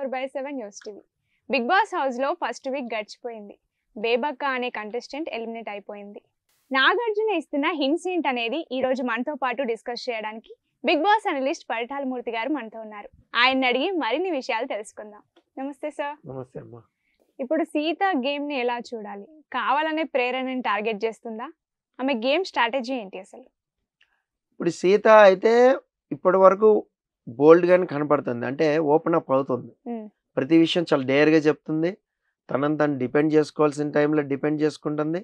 24/7 news TV. Big boss హౌస్లో first week గడిచిపోయింది. బేబక్క అనే కంటెస్టెంట్ ఎలిమినేట్ అయిపోయింది. నాగార్జున ఇస్తున్న హింట్స్ ఏంటనేది ఈ రోజు మనతో పాటు డిస్కస్ చేయడానికి బిగ్ బాస్ అనలిస్ట్ పరిటాల మూర్తి గారు మనతో ఉన్నారు. ఆయన్ని అడిగి మరిన్ని విషయాలు తెలుసుకుందాం. నమస్తే సార్. నమస్తే అమ్మా. ఇప్పుడు సీత గేమ్ ని ఎలా చూడాలి? కావాలనే ప్రేరణని టార్గెట్ చేస్తుందా? ఆమె గేమ్ స్ట్రాటజీ ఏంటి అసలు? ఇప్పుడు సీత అయితే ఇప్పటి వరకు బోల్డ్ గానే కనపడుతుంది. అంటే ఓపెన్ అప్ అవుతుంది. ప్రతి విషయం చాలా డేర్గా చెప్తుంది. తనని తను డిపెండ్ చేసుకోవాల్సిన టైంలో డిపెండ్ చేసుకుంటుంది.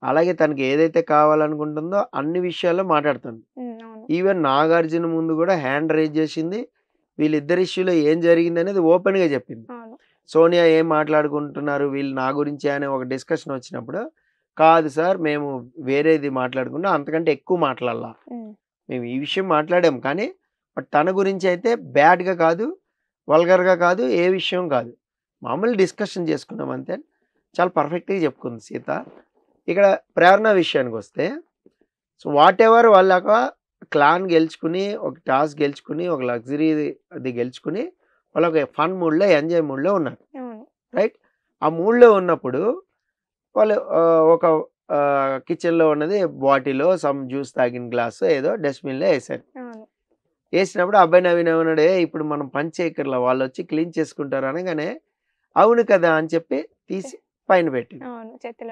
అలాగే తనకి ఏదైతే కావాలనుకుంటుందో అన్ని విషయాల్లో మాట్లాడుతుంది. ఈవెన్ నాగార్జున ముందు కూడా హ్యాండ్ రైజ్ చేసింది. వీళ్ళిద్దరి ఇష్యూలో ఏం జరిగింది అనేది ఓపెన్గా చెప్పింది. సోనియా ఏం మాట్లాడుకుంటున్నారు వీళ్ళు నా గురించి అనే ఒక డిస్కషన్ వచ్చినప్పుడు, కాదు సార్ మేము వేరేది మాట్లాడుకున్నా, అంతకంటే ఎక్కువ మాట్లాడాల, మేము ఈ విషయం మాట్లాడాం కానీ బట్ తన గురించి అయితే బ్యాడ్గా కాదు, వల్గర్గా కాదు, ఏ విషయం కాదు, మామూలు డిస్కషన్ చేసుకున్నాం అంతే. చాలా పర్ఫెక్ట్గా చెప్పుకుంది సీత. ఇక్కడ ప్రేరణ విషయానికి వస్తే, సో వాట్ ఎవర్ వాళ్ళక క్లాన్ గెలుచుకుని, ఒక టాస్క్ గెలుచుకుని, ఒక లగ్జరీ అది గెలుచుకుని వాళ్ళు ఒక ఫన్ మూడ్లో, ఎంజాయ్ మూడ్లో ఉన్నారు. రైట్? ఆ మూడ్లో ఉన్నప్పుడు వాళ్ళు ఒక కిచెన్లో ఉన్నది బాటిలో సమ్ జ్యూస్ తాగిన గ్లాసు ఏదో డస్ట్బిన్లో వేసారు. వేసినప్పుడు అబ్బాయి నవీన్ ఏమన్నాడు, ఇప్పుడు మనం పని చేయకర్లా, వాళ్ళు వచ్చి క్లీన్ చేసుకుంటారు అనగానే అవును కదా అని చెప్పి తీసి పైన పెట్టింది.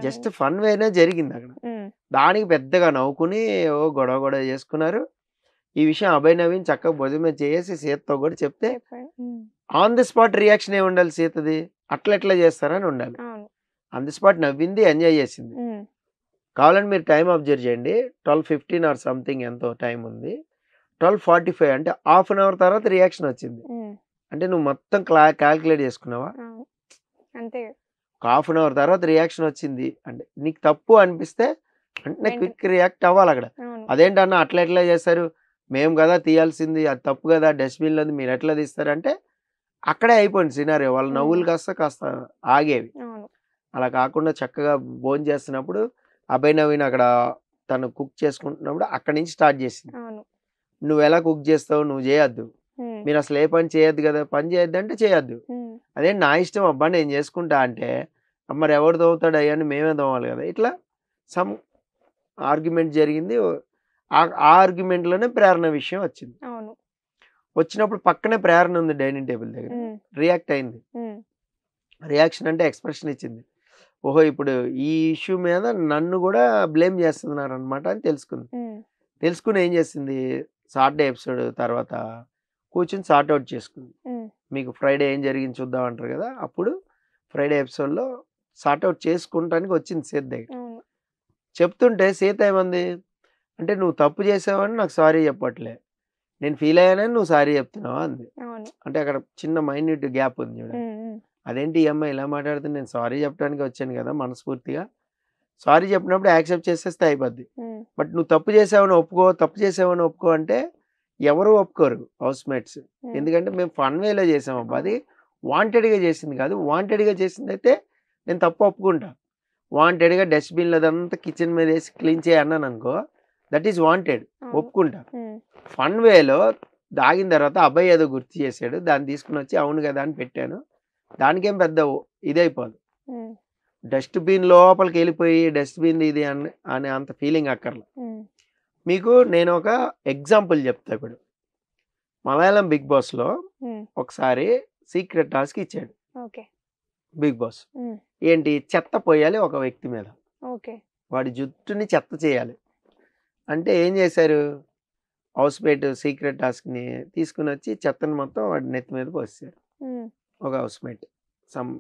జస్ట్ ఫన్ వేనే జరిగింది అక్కడ. దానికి పెద్దగా నవ్వుకుని గొడవ చేసుకున్నారు. ఈ విషయం అభయ్ నవీన్ చక్కగా భుజమే చేసి సీతతో కూడా చెప్తే ఆన్ ది స్పాట్ రియాక్షన్ ఏమి ఉండాలి సీతది, అట్లా చేస్తారని ఉండాలి. ఆన్ ది స్పాట్ నవ్వింది, ఎంజాయ్ చేసింది. కావాలని మీరు టైం అబ్జర్వ్ చేయండి. 12:15 ఆర్ సంథింగ్ ఎంతో టైం ఉంది. 12:45 అంటే హాఫ్ అన్ అవర్ తర్వాత రియాక్షన్ వచ్చింది. అంటే నువ్వు మొత్తం క్యాల్కులేట్ చేసుకున్నావా? అంతే. ఒక హాఫ్ అన్ అవర్ తర్వాత రియాక్షన్ వచ్చింది అంటే నీకు తప్పు అనిపిస్తే వెంటనే క్విక్ రియాక్ట్ అవ్వాలి అక్కడ. అదేంటన్నా అట్లా ఎట్లా చేస్తారు, మేము కదా తీయాల్సింది, అది తప్పు కదా, డస్ట్బిన్లో మీరు ఎట్లా తీస్తారంటే అక్కడే అయిపోయింది సినారియో. వాళ్ళ నవ్వులు కాస్త ఆగేవి. అలా కాకుండా చక్కగా భోజనం చేస్తున్నప్పుడు అభయ్ నవీన్ అక్కడ తను కుక్ చేసుకుంటున్నప్పుడు అక్కడి నుంచి స్టార్ట్ చేసింది. నువ్వు ఎలా కుక్ చేస్తావు, నువ్వు చేయొద్దు, మీరు అసలు ఏ పని చేయొద్దు కదా, పని చేయొద్దు అంటే చేయొద్దు, అదే నా ఇష్టం అబ్బా నేను చేసుకుంటా అంటే మరి ఎవరు తవ్వుతాడు అయ్యని మేమే తవ్వాలి కదా. ఇట్లా సమ్ ఆర్గ్యుమెంట్ జరిగింది. ఆ ఆర్గ్యుమెంట్లోనే ప్రేరణ విషయం వచ్చింది. వచ్చినప్పుడు పక్కనే ప్రేరణ ఉంది డైనింగ్ టేబుల్ దగ్గర. రియాక్ట్ అయింది. రియాక్షన్ అంటే ఎక్స్ప్రెషన్ ఇచ్చింది. ఓహో ఇప్పుడు ఈ ఇష్యూ మీద నన్ను కూడా బ్లేమ్ చేస్తున్నారు అనమాట అని తెలుసుకుని ఏం చేసింది, సాటర్డే ఎపిసోడ్ తర్వాత కూర్చుని సార్ట్అవుట్ చేసుకుంది. మీకు ఫ్రైడే ఏం జరిగింది చూద్దాం అంటారు కదా, అప్పుడు ఫ్రైడే ఎపిసోడ్లో సార్ట్అవుట్ చేసుకుంటానికి వచ్చింది సీత దగ్గర. చెప్తుంటే సీత ఏమంది అంటే నువ్వు తప్పు చేసావని నాకు సారీ చెప్పట్లే, నేను ఫీల్ అయ్యానని నువ్వు సారీ చెప్తున్నావా అంది. అంటే అక్కడ చిన్న మైన్యూట్ గ్యాప్ ఉంది చూడ. అదేంటి ఈ అమ్మాయి ఇలా మాట్లాడుతుంది, నేను సారీ చెప్పడానికి వచ్చాను కదా మనస్ఫూర్తిగా, సారీ చెప్పినప్పుడు యాక్సెప్ట్ చేసేస్తే అయిపోద్ది. బట్ నువ్వు తప్పు చేసావని ఒప్పుకో అంటే ఎవరు ఒప్పుకోరు హౌస్ మేట్స్. ఎందుకంటే మేము ఫన్ వేలో చేసాం అబ్బా, అది వాంటెడ్గా చేసింది కాదు. వాంటెడ్గా చేసింది అయితే నేను తప్పు ఒప్పుకుంటా. వాంటెడ్గా డస్ట్బిన్లో అదంతా కిచెన్ మీద వేసి క్లీన్ చేయన్నాను అనుకో, దట్ ఈస్ వాంటెడ్, ఒప్పుకుంటా. ఫన్ వేలో దాగిన తర్వాత అబ్బాయి ఏదో గుర్తు చేశాడు, దాన్ని తీసుకుని వచ్చి అవును కదా అని పెట్టాను, దానికేం పెద్ద ఇదైపోదు. డస్ట్బిన్ లోపలికి వెళ్ళిపోయి డస్ట్బిన్ ఇది అనే అంత ఫీలింగ్ అక్కర్లా. మీకు నేను ఒక ఎగ్జాంపుల్ చెప్తా. ఇప్పుడు మలయాళం బిగ్ బాస్లో ఒకసారి సీక్రెట్ టాస్క్ ఇచ్చాడు బిగ్ బాస్. ఏంటి, చెత్త పోయాలి ఒక వ్యక్తి మీద, వాడి జుట్టుని చెత్త చేయాలి అంటే ఏం చేశారు, హౌస్ మేట్ సీక్రెట్ టాస్క్ని తీసుకుని వచ్చి చెత్తను మొత్తం వాడి నెత్తి మీద పోసారు. ఒక హౌస్ మేట్,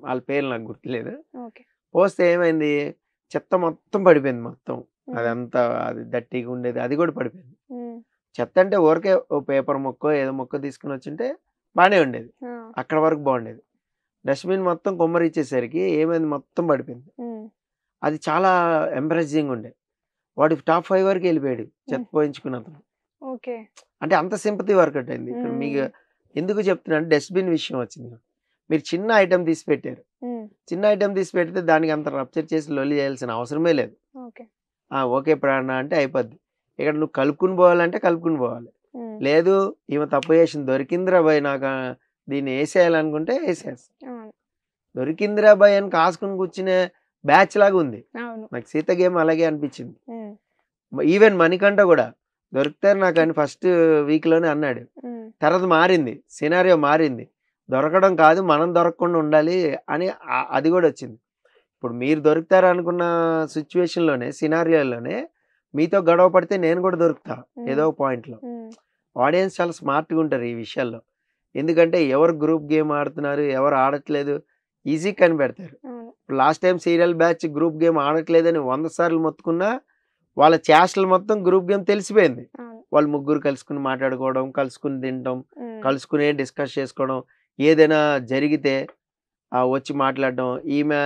వాళ్ళ పేరు నాకు గుర్తులేదు. పోస్తే ఏమైంది, చెత్త మొత్తం పడిపోయింది. మొత్తం అదంతా అది దట్టిగా ఉండేది అది కూడా పడిపోయింది. చెత్త అంటే ఊరికే ఓ పేపర్ మొక్కో ఏదో మొక్క తీసుకుని వచ్చింటే బాగానే ఉండేది, అక్కడ వరకు బాగుండేది. డస్ట్బిన్ మొత్తం కొమ్మరి ఇచ్చేసరికి ఏమైంది, మొత్తం పడిపోయింది. అది చాలా ఎంబరేజింగ్ ఉండే. వాడు టాప్ 5 వరకు వెళ్ళిపోయాడు చెత్త పోయించుకున్న అతను. అంటే అంత సింపతి వర్కౌట్ అయింది. ఇక్కడ మీకు ఎందుకు చెప్తున్నా అంటే డస్ట్బిన్ విషయం వచ్చింది. మీరు చిన్న ఐటెం తీసి పెట్టారు, చిన్న ఐటెం తీసి పెడితే దానికి అంత రప్చర్ చేసి లొల్లి చేయాల్సిన అవసరమే లేదు. ఓకే ప్రేరణ అంటే అయిపోద్ది. ఇక్కడ నువ్వు కలుపుకుని పోవాలంటే కలుపుకుని పోవాలి. లేదు ఈమె తప్పు చేసింది దొరికిందిరా భయ్ నాకు దీన్ని వేసేయాలనుకుంటే వేసేస్తాం. అవును. దొరికిందిరా బాయ్ అని కాసుకుని కూర్చునే బ్యాచ్ లాగా ఉంది. అవును. నాకు సీత గేమ్ అలాగే అనిపించింది. ఉమ్. ఈవెన్ మణికంఠ కూడా దొరుకుతారు నాకు అని ఫస్ట్ వీక్లోనే అన్నాడు. ఉమ్. తర్వాత మారింది, సినారియో మారింది. దొరకడం కాదు, మనం దొరకకుండా ఉండాలి అని అది కూడా వచ్చింది. ఇప్పుడు మీరు దొరుకుతారు అనుకున్న సిచ్యువేషన్లోనే, సినారియోలోనే మీతో గొడవ పడితే నేను కూడా దొరుకుతా ఏదో ఒక పాయింట్లో. ఉమ్. ఆడియన్స్ చాలా స్మార్ట్గా ఉంటారు ఈ విషయాల్లో. ఎందుకంటే ఎవరు గ్రూప్ గేమ్ ఆడుతున్నారు, ఎవరు ఆడట్లేదు ఈజీ కనిపెడతారు. అవును. Last time serial batch group game ఆడట్లేదని 100 సార్లు మొత్తుకున్నా వాళ్ళ చేష్టలు మొత్తం గ్రూప్ గేమ్ తెలిసిపోయింది. అవును. వాళ్ళు ముగ్గురు కలుసుకుని మాట్లాడుకోవడం, కలుసుకుని తినడం, ఉమ్. కలుసుకునే డిస్కస్ చేసుకోవడం, ఏదైనా జరిగితే వచ్చి మాట్లాడడం, ఈమె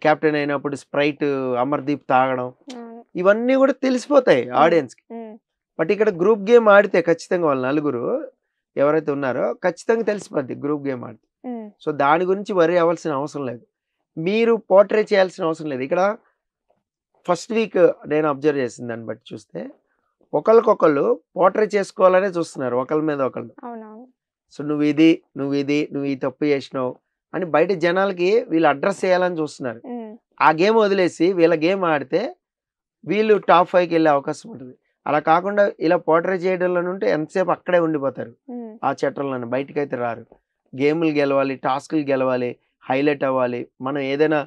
కెప్టెన్ అయినప్పుడు స్ప్రైట్ అమర్దీప్ తాగడం, అవును. ఇవన్నీ కూడా తెలిసిపోతాయి ఆడియన్స్కి. ఉమ్. బట్ ఇక్కడ గ్రూప్ గేమ్ ఆడితే ఖచ్చితంగా వాళ్ళు నలుగురు ఎవరైతే ఉన్నారో ఖచ్చితంగా తెలిసిపోద్ది గ్రూప్ గేమ్ ఆడితే. ఉమ్. సో దాని గురించి వరి అవ్వాల్సిన అవసరం లేదు, మీరు పోర్ట్రే చేయాల్సిన అవసరం లేదు. ఇక్కడ ఫస్ట్ వీక్ నేను అబ్జర్వ్ చేసిన దాన్ని బట్టి చూస్తే ఒకళ్ళకొకళ్ళు పోర్ట్రే చేసుకోవాలనే చూస్తున్నారు ఒకళ్ళ మీద ఒకళ్ళు. అవునవును. సో నువ్వు ఈ తప్పు చేసినావు అని బయట జనాలకి వీళ్ళు అడ్రస్ చేయాలని చూస్తున్నారు. ఉమ్. ఆ గేమ్ వదిలేసి వీళ్ళ గేమ్ ఆడితే వీళ్ళు టాప్ 5కి వెళ్ళే అవకాశం ఉంటుంది. అలా కాకుండా ఇలా పోర్ట్రే చేయడంలో ఉంటే ఎంతసేపు అక్కడే ఉండిపోతారు, ఉమ్. ఆ చట్టంలోనే బయటికి అయితే రారు. గేములు గెలవాలి, టాస్కులు గెలవాలి, హైలైట్ అవ్వాలి. మనం ఏదైనా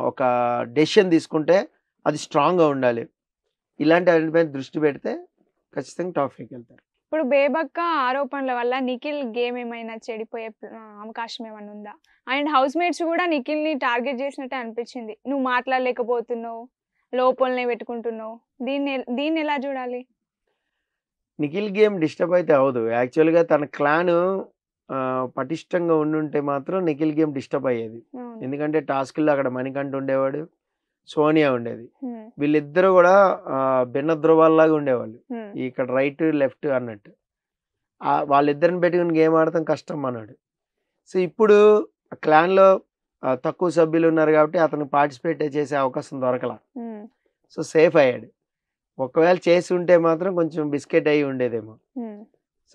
ఒక డెసిషన్ తీసుకుంటే అది స్ట్రాంగ్గా ఉండాలి. ఇలాంటి వాటిపై దృష్టి పెడితే ఖచ్చితంగా టాప్ 5కి వెళ్తారు. ఇప్పుడు బేబక్క ఆరోపణల వల్ల నిఖిల్ గేమ్ ఏమైనా చెడిపోయే అవకాశం ఏమైనా ఉందా? అండ్ హౌస్ మేట్స్ కూడా నిఖిల్ని టార్గెట్ చేసినట్టే అనిపించింది. నువ్వు మాట్లాడలేకపోతున్నావు, లోపలనే పెట్టుకుంటున్నావు, దీన్ని ఎలా చూడాలి? నిఖిల్ గేమ్ డిస్టర్బ్ అయితే అవ్వదు. యాక్చువల్గా తన క్లాన్ పటిష్టంగా ఉండుంటే మాత్రం నిఖిల్ గేమ్ డిస్టర్బ్ అయ్యేది. అవును. ఎందుకంటే టాస్కుల్లో అక్కడ మణికంఠ ఉండేవాడు, సోనియా ఉండేది. ఉమ్. వీళ్ళిద్దరూ కూడా భిన్న ధృవాల్లాగా ఉండేవాళ్ళు, ఉమ్. ఇక్కడ రైట్ లెఫ్ట్ అన్నట్టు. వాళ్ళిద్దరిని పెట్టుకుని గేమ్ ఆడటం కష్టం అన్నాడు. సో ఇప్పుడు క్లాన్లో తక్కువ సభ్యులు ఉన్నారు కాబట్టి అతను పార్టిసిపేట్ చేసే అవకాశం దొరకలా. ఉమ్. సో సేఫ్ అయ్యాడు. ఒకవేళ చేసి ఉంటే మాత్రం కొంచెం బిస్కెట్ అయ్యి ఉండేదేమో. ఉమ్.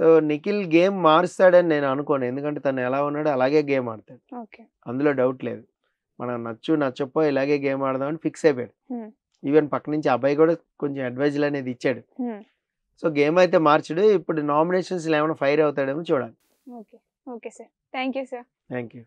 సో నిఖిల్ గేమ్ మారుస్తాడని నేను అనుకోను, ఎందుకంటే తను ఎలా ఉన్నాడో అలాగే గేమ్ ఆడతాడు, ఓకే. అందులో డౌట్ లేదు. మనం నచ్చప్పో ఇలాగే గేమ్ ఆడదామని ఫిక్స్ అయిపోయాడు. ఉమ్. ఈవెన్ పక్క నుంచి అబ్బాయి కూడా కొంచెం అడ్వైజులు అనేది ఇచ్చాడు. ఉమ్. సో గేమ్ అయితే మార్చడు. ఇప్పుడు నామినేషన్స్లో ఏమైనా ఫైర్ అవుతాడేమో చూడాలి. Okay. Okay sir. Thank you sir. Thank you.